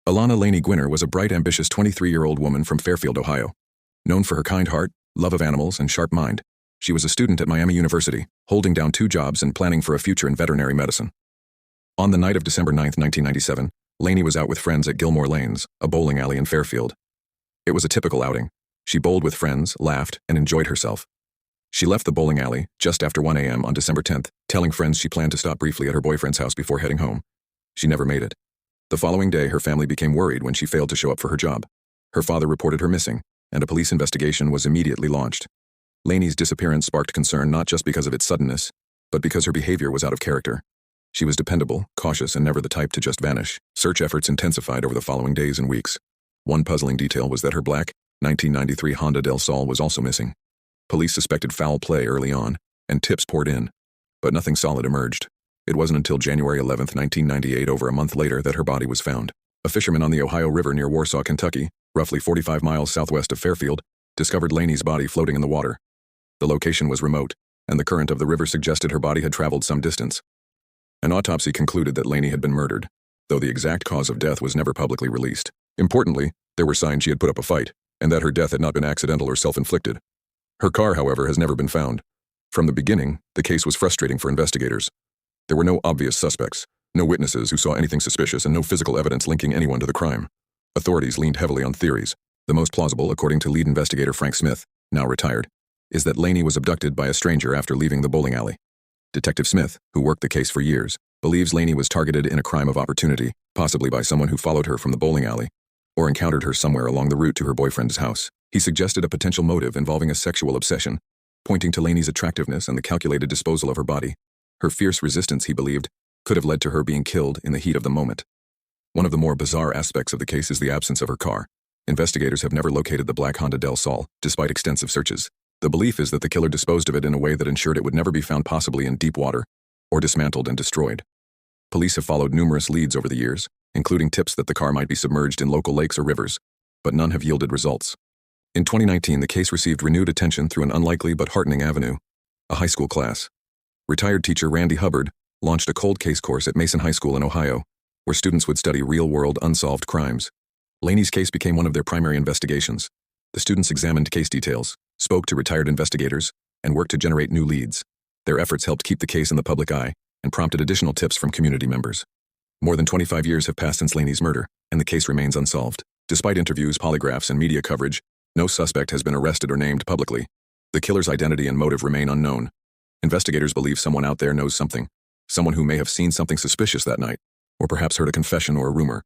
Alana Laney Gwinner was a bright, ambitious 23-year-old woman from Fairfield, Ohio. Known for her kind heart, love of animals, and sharp mind, she was a student at Miami University, holding down 2 jobs and planning for a future in veterinary medicine. On the night of December 9, 1997, Laney was out with friends at Gilmore Lanes, a bowling alley in Fairfield. It was a typical outing. She bowled with friends, laughed, and enjoyed herself. She left the bowling alley just after 1 a.m. on December 10th, telling friends she planned to stop briefly at her boyfriend's house before heading home. She never made it. The following day, her family became worried when she failed to show up for her job. Her father reported her missing, and a police investigation was immediately launched. Laney's disappearance sparked concern not just because of its suddenness, but because her behavior was out of character. She was dependable, cautious, and never the type to just vanish. Search efforts intensified over the following days and weeks. One puzzling detail was that her black, 1993 Honda Del Sol was also missing. Police suspected foul play early on, and tips poured in, but nothing solid emerged. It wasn't until January 11, 1998, over a month later, that her body was found. A fisherman on the Ohio River near Warsaw, Kentucky, roughly 45 miles southwest of Fairfield, discovered Laney's body floating in the water. The location was remote, and the current of the river suggested her body had traveled some distance. An autopsy concluded that Laney had been murdered, though the exact cause of death was never publicly released. Importantly, there were signs she had put up a fight, and that her death had not been accidental or self-inflicted. Her car, however, has never been found. From the beginning, the case was frustrating for investigators. There were no obvious suspects, no witnesses who saw anything suspicious, and no physical evidence linking anyone to the crime. Authorities leaned heavily on theories. The most plausible, according to lead investigator Frank Smith, now retired, is that Laney was abducted by a stranger after leaving the bowling alley. Detective Smith, who worked the case for years, believes Laney was targeted in a crime of opportunity, possibly by someone who followed her from the bowling alley, or encountered her somewhere along the route to her boyfriend's house. He suggested a potential motive involving a sexual obsession, pointing to Laney's attractiveness and the calculated disposal of her body. Her fierce resistance, he believed, could have led to her being killed in the heat of the moment. One of the more bizarre aspects of the case is the absence of her car. Investigators have never located the black Honda Del Sol, despite extensive searches. The belief is that the killer disposed of it in a way that ensured it would never be found, possibly in deep water, or dismantled and destroyed. Police have followed numerous leads over the years, including tips that the car might be submerged in local lakes or rivers, but none have yielded results. In 2019, the case received renewed attention through an unlikely but heartening avenue: a high school class. Retired teacher Randy Hubbard launched a cold case course at Mason High School in Ohio, where students would study real-world unsolved crimes. Laney's case became one of their primary investigations. The students examined case details, spoke to retired investigators, and worked to generate new leads. Their efforts helped keep the case in the public eye and prompted additional tips from community members. More than 25 years have passed since Laney's murder, and the case remains unsolved. Despite interviews, polygraphs, and media coverage, no suspect has been arrested or named publicly. The killer's identity and motive remain unknown. Investigators believe someone out there knows something, someone who may have seen something suspicious that night, or perhaps heard a confession or a rumor